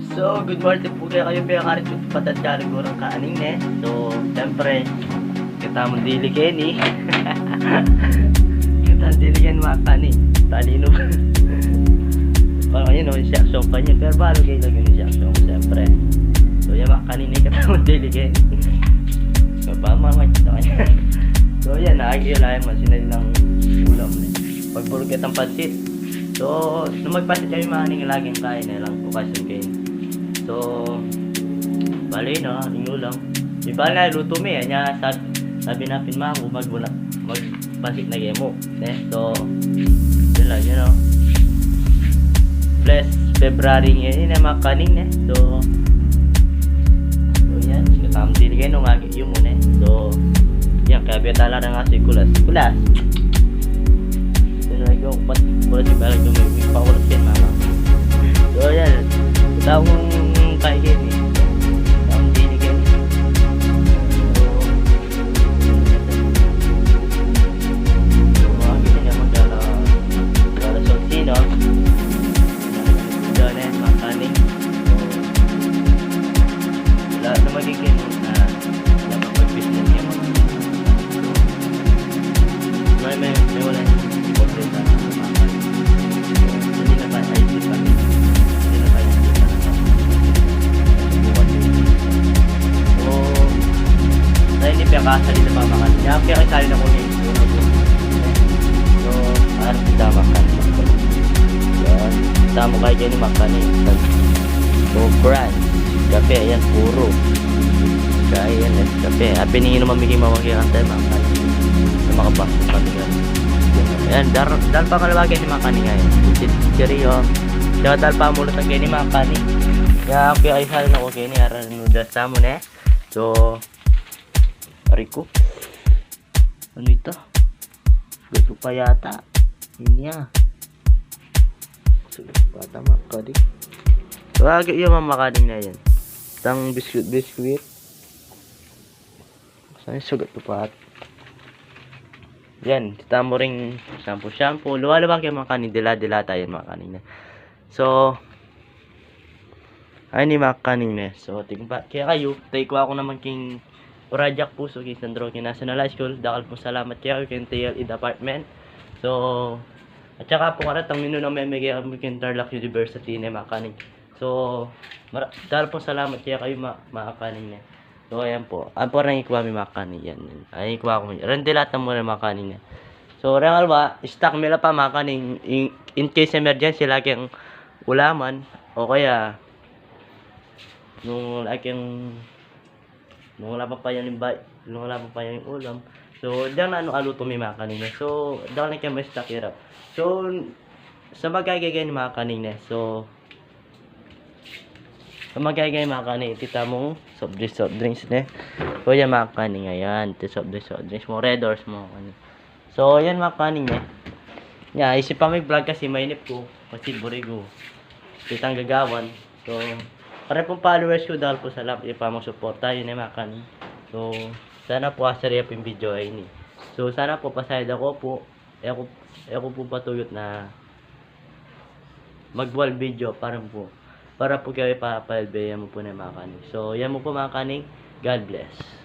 So, good morning po kayo pinakarit yung patadkari ko ng kaaning So, siyempre, kita mo dili Kenny. Kita dili Kenny makani. Talino. Parang yun o, yung siaksyon pa niya. Pero balo kayo lang yung siaksyon ko, siyempre. So, yan makani na kita mo dili Kenny. So, pamamag ito kanya. So, yan, nakakilala mo. Sinalang ulam na. Pagburget ang pansit. So, nung magpasit kami maning laging kain na lang po kasi kain. So, bali na, inulam. Iba na, luto mi. Anya, sabi na pinma ko, magpasit na gemo. So, yun lang, you know. Bless February ngayon na makaning So, yan. Kasama din kayo nung agi yung muna. So, yan. Kaya betala na nga si Kulas. Kulas! Yung kulas si Bala yung may pakulas yan mama. So yan, ito akong kay Kenny. Ito akong dini Kenny. So mga gini niya magdala sa sino. Doon makaning. Wala na magiging na mag-business niya mo. May wala kasa dito pa makan. Kaya kasali na ko niya. So, parang kita makan. Yan. Tama kayo dyan yung makan eh. So, grand. Kape, ayan, puro. Kaya yan, kape. Piningin naman mamigay mawagi ang tayo makan. Na makapasok kami yan. Ayan, dahil pa kalawagyan yung makan ngayon. Seryo. Kaya dahil pa mulot ang ganyan yung makan eh. Kaya kaya kasali na ko ganyan. Aran nudas tamo na eh. So, Ariko. Ano ito? Gusto pa yata. Ini ya. Sulit pa tama ka di. So, agad yung mamakaning na yan. Tang biskuit. Saan sugat pa pat? Yan. Kita mo ring shampoo. Luwalabag yung makanin. Dila tayo makanin na. So, ay ni makanin na. So, tingpa. Kaya kayo, take ko ako naman king Urajak po so kay Sandro National High School. Dakal po salamat kayo kay TLE Department. So, at saka po karat ang minu ng memegay kami kay Tarlac University na makaning. So, dakal po salamat kayo makaning na. So, ayan po. Ang po rin ikuha mi makaning yan. Ay ikuha ko. Rendilata mo na makaning na. So, rengal ba, stock mila pa makaning in case emergency lagi ang ulaman o kaya nung lagi ang nung wala pa yung ulam. So, diyan na aluto may mga kanina. So, diyan na kayo may stock hirap. So, sa magagagay ni mga kanina. So, sa magagagay mga kanina, tita mong soft drinks na. So, yan mga kanina. Yan, soft drinks mo. Red Doors mo. So, yan mga kanina. Yan, isip pa may vlog kasi mainip ko. Kasi burigo. Kitang gagawan. So, para pong followers ko dahil po salamat pa mong suporta yun ay makan. So sana po asari yung video ay ini. So sana po pasayad ako po. Ako po patuyot na magbuwal video para po kayo papalbeyan mo po na makan. So yan mo po makaning. God bless.